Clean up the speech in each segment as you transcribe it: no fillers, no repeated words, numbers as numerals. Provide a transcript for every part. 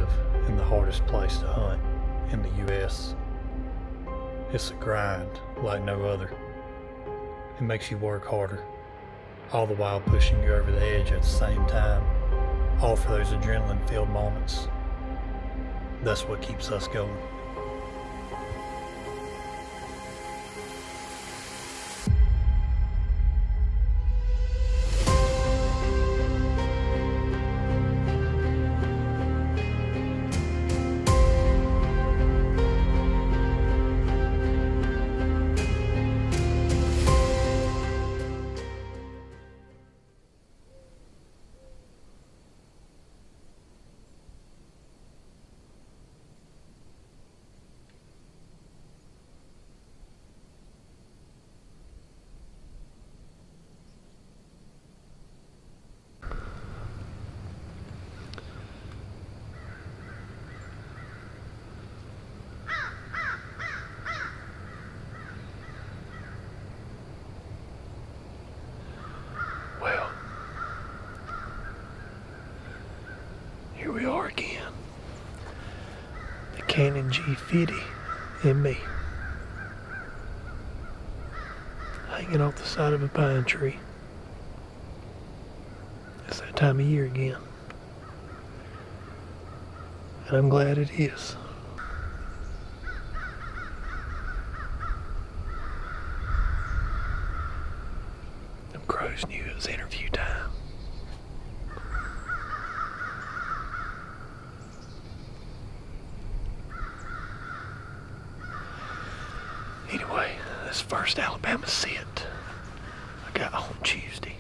live in the hardest place to hunt in the U.S. It's a grind like no other. It makes you work harder, all the while pushing you over the edge at the same time, all for those adrenaline-filled moments. That's what keeps us going. Well, here we are again. The Canon G50 and me, hanging off the side of a pine tree. It's that time of year again, and I'm glad it is. Them crows knew it was interview time. Anyway, this first Alabama sit I got home Tuesday,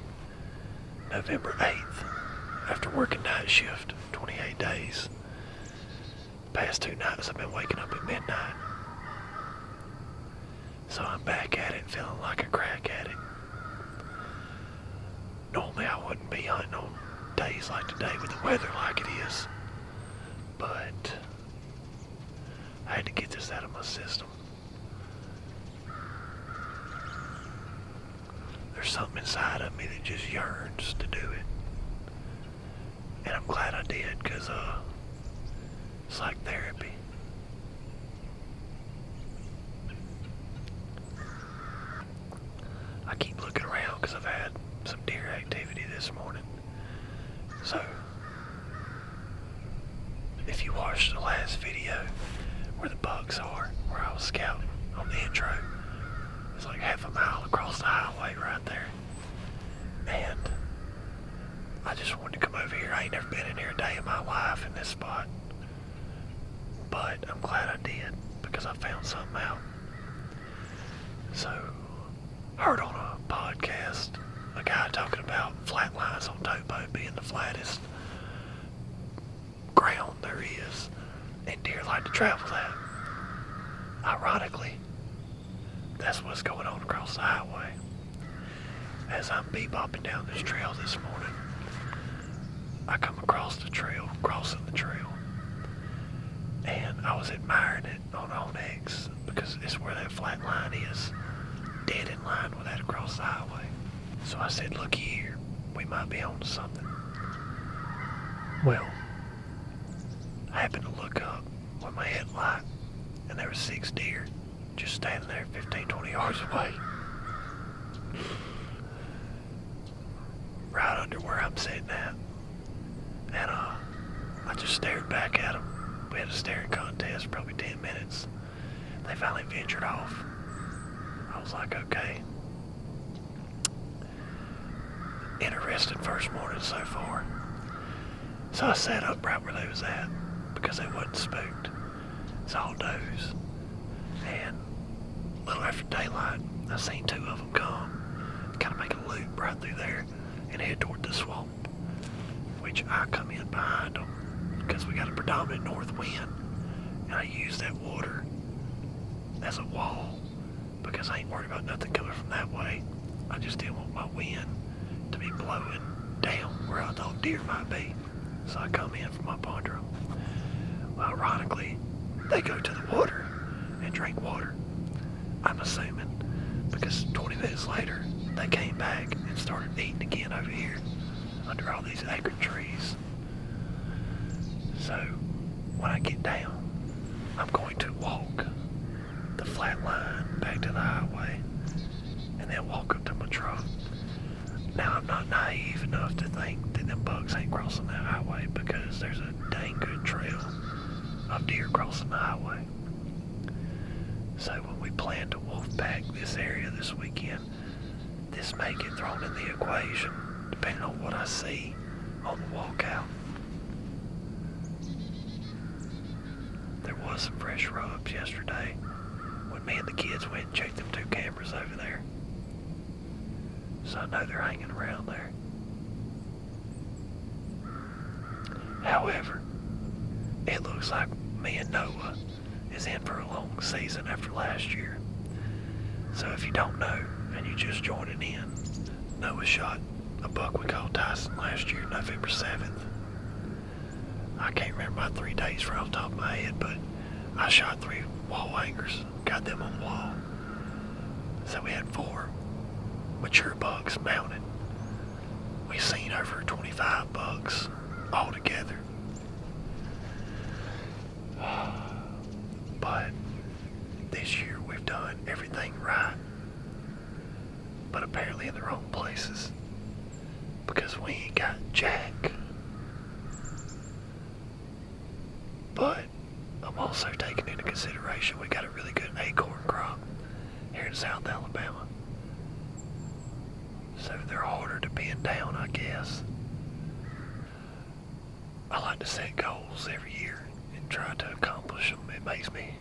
November 8th, after working night shift 28 days. Past 2 nights I've been waking up at midnight. So I'm back at it, feeling like a crack addict. Normally I wouldn't be hunting on days like today with the weather like it is, but I had to get this out of my system. There's something inside of me that just yearns to do it, and I'm glad I did, because it's like therapy. I keep looking around because I've had some deer activity this morning. So, if you watched the last video where the bucks are, where I was scouting on the intro, it's like half a mile across the highway right there. And I just wanted to come over here. I ain't never been in here a day in my life in this spot. But I'm glad I did, because I found something out. So, heard on a podcast a guy talking about flat lines on Topo being the flattest ground there is, and deer like to travel that. Ironically, that's what's going on across the highway. As I'm bebopping down this trail this morning, I come across the trail, crossing the trail, and I was admiring it on onX because it's where that flat line is, dead in line with that across the highway. So I said, looky here, we might be on to something. Well, I happened to look up with my headlight, and there were 6 deer just standing there 15, 20 yards away. Right under where I'm sitting at. And I just stared back at them. We had a staring contest for probably 10 minutes. They finally ventured off. I was like, okay. Interesting first morning so far. So I sat up right where they was at, because they wasn't spooked. It's all does. And a little after daylight, I seen 2 of them come, kind of make a loop right through there and head toward the swamp, which I come in behind them because we got a predominant north wind, and I use that water as a wall because I ain't worried about nothing coming from that way. I just didn't want my wind to be blowing down where I thought deer might be, so I come in from my pondro. Well, ironically, they go to the water and drink water, I'm assuming, because 20 minutes later they came back and started eating again over here under all these acre trees. So when I get down, I'm going to walk the flat line back to the highway and then walk up to my truck. Now, I'm not naive enough to think that them bucks ain't crossing that highway, because there's a dang good trail of deer crossing the highway. So when we plan to wolf pack this area this weekend, this may get thrown in the equation depending on what I see on the walkout. There was some fresh rubs yesterday when me and the kids went and checked them 2 cameras over there. So I know they're hanging around there. However, it looks like me and Noah is in for a long season after last year. So if you don't know and you just joining in, Noah shot a buck we called Tyson last year, November 7th. I can't remember my 3 days right off the top of my head, but I shot 3 wall hangers, got them on wall. So we had 4 mature bucks mounted. We seen over 25 bucks altogether. But this year we've done everything right, but apparently in the wrong places, because we ain't got jack. But I'm also taking into consideration we got a really good acorn crop here in South Alabama. So they're harder to pin down, I guess. I like to set goals every year and try to accomplish them. It makes me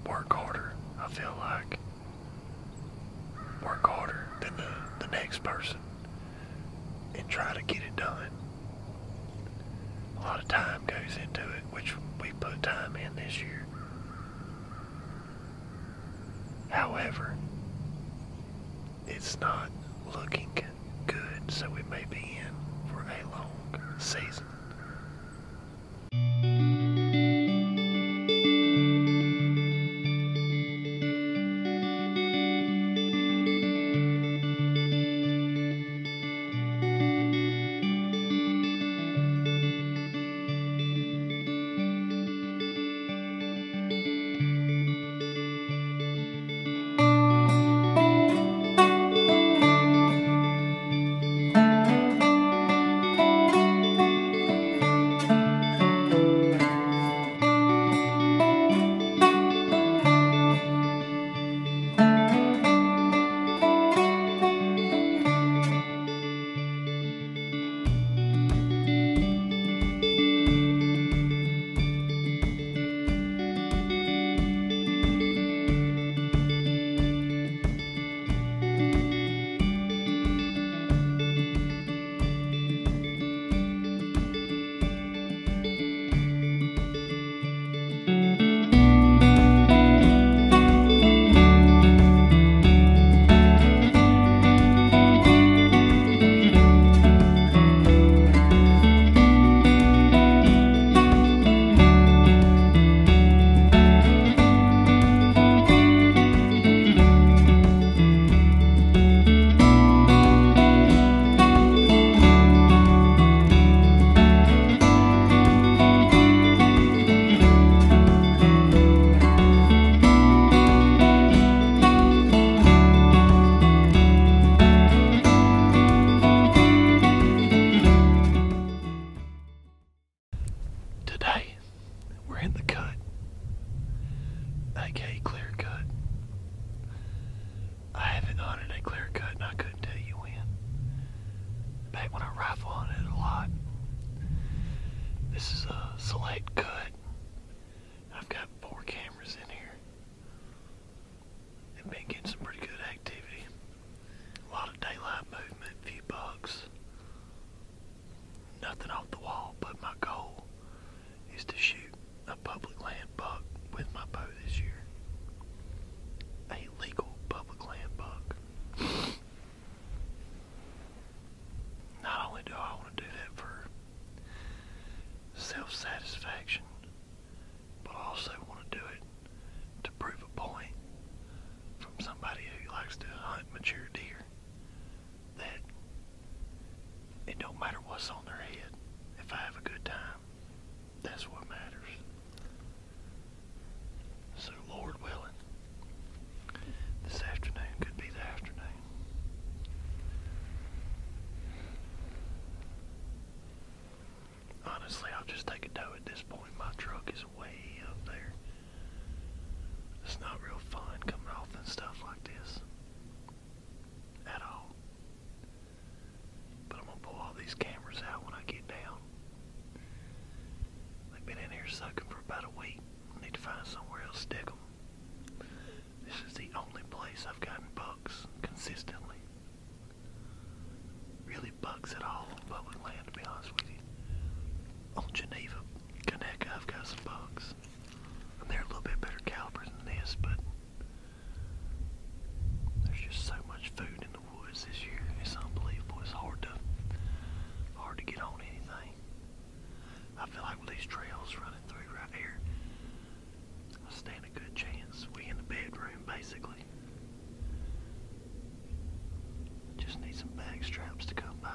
work harder, I feel like. Work harder than the next person and try to get it done. A lot of time goes into it, which we put time in this year. However, it's not looking good, so we may be in for a long season. aka clear cut. I haven't hunted a clear cut and I couldn't tell you when. Back when I rifle hunted a lot. This is a select cut. I've got 4 cameras in here. And been getting some pretty good activity. A lot of daylight movement, few bucks. Nothing off the wall, but my goal is to shoot a public land buck with my bow this year. A legal public land buck. Not only do I want to do that for self-satisfaction, but I also want to do it to prove a point from somebody who likes to hunt mature deer that it don't matter what's on their head. If I have a good time, that's what matters. Geneva Conecuh. I've got some bucks. And they're a little bit better caliber than this, but there's just so much food in the woods this year. It's unbelievable. It's hard to get on anything. I feel like with these trails running through right here, I stand a good chance. We in the bedroom basically. Just need some bag straps to come by.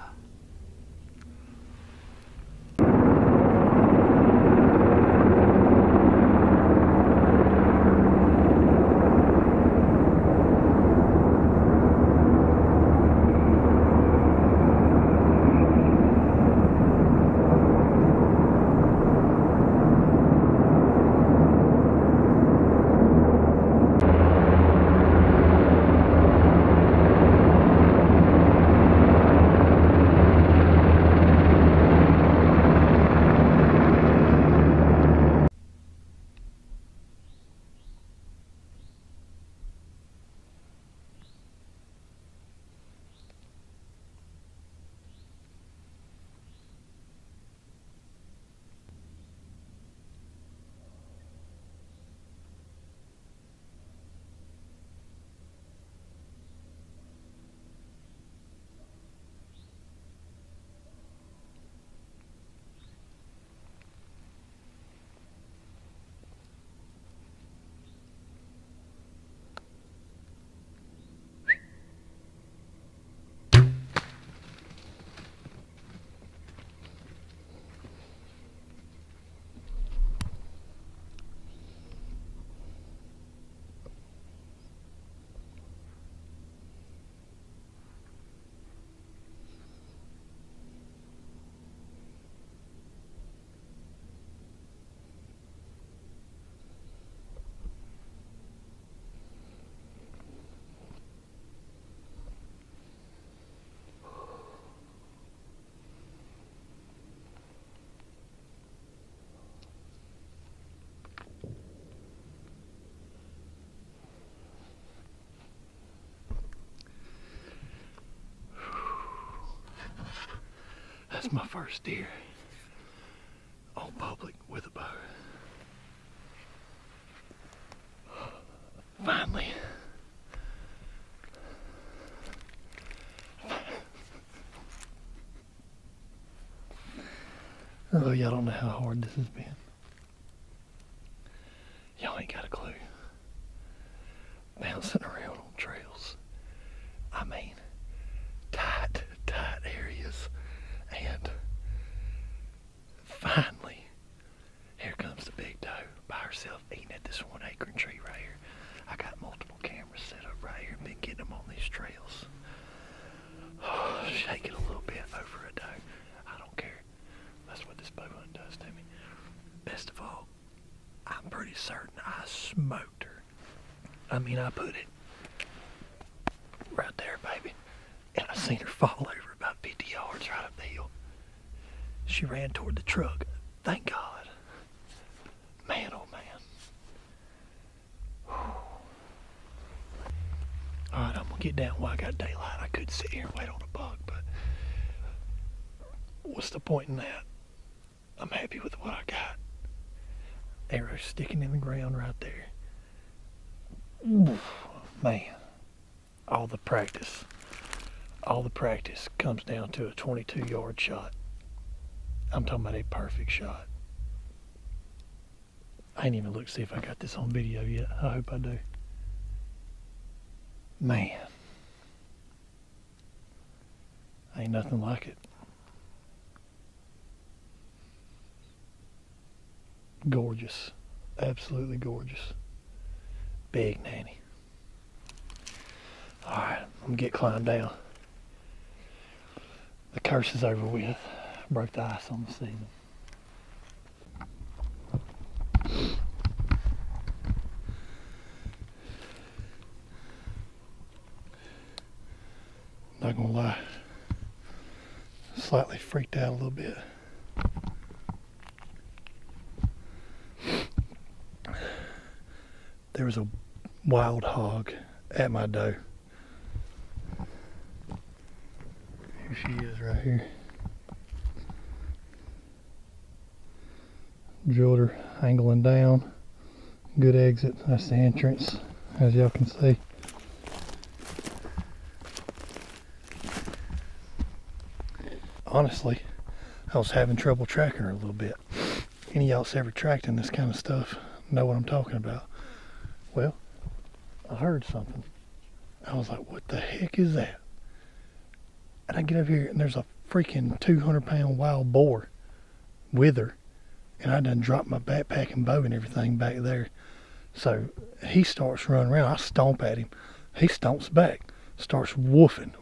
That's my first deer on public with a bow. Finally. Oh, y'all don't know how hard this has been. Y'all ain't got a clue. Bouncing around on trails. I mean, tight areas. And finally, here comes the big doe by herself eating at this one acorn tree right here. I got multiple cameras set up right here and been getting them on these trails. Shake it a little bit over a doe. I don't care. That's what this bow hunt does to me. Best of all, I'm pretty certain I smoked her. I mean, I put it right there, baby. And I seen her fall over about 50 yards right up the hill. She ran toward the truck. Thank God. Man, oh man. Alright, I'm gonna get down while I got daylight. I could sit here and wait on a buck, but what's the point in that? I'm happy with what I got. Arrow sticking in the ground right there. Oof, man. All the practice comes down to a 22-yard shot. I'm talking about a perfect shot. I ain't even looked to see if I got this on video yet. I hope I do. Man. Ain't nothing like it. Gorgeous. Absolutely gorgeous. Big nanny. Alright, I'm gonna get climbed down. The curse is over with. Broke the ice on the season. Not gonna lie, slightly freaked out a little bit. There was a wild hog at my doe. Here she is right here. Drilled her angling down. Good exit. That's the entrance, as y'all can see. Honestly, I was having trouble tracking her a little bit. Any of y'all's ever tracked in this kind of stuff know what I'm talking about. Well, I heard something. I was like, what the heck is that? And I get up here and there's a freaking 200-pound wild boar with her. And I done dropped my backpack and bow and everything back there. So he starts running around. I stomp at him. He stomps back, starts woofing.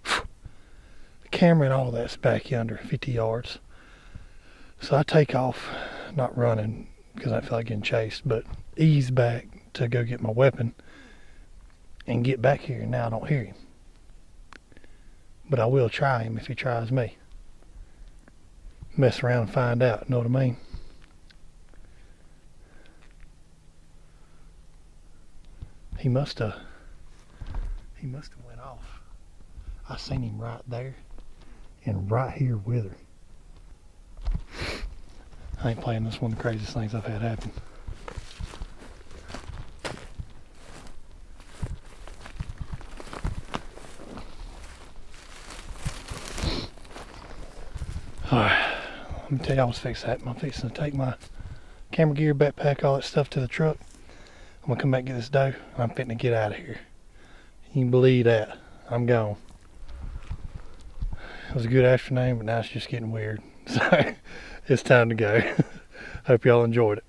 The camera and all that's back yonder, 50 yards. So I take off, not running because I feel like getting chased, but ease back to go get my weapon and get back here. And now I don't hear him. But I will try him if he tries me. Mess around and find out, know what I mean? He must have went off. I seen him right there and right here with her. I ain't playing. This one of the craziest things I've had happen. Alright, let me tell you, I was fixing that. I'm fixing to take my camera gear, backpack, all that stuff to the truck. I'm gonna come back and get this doe. I'm fitting to get out of here. You can believe that. I'm gone. It was a good afternoon, but now it's just getting weird. So it's time to go. Hope y'all enjoyed it.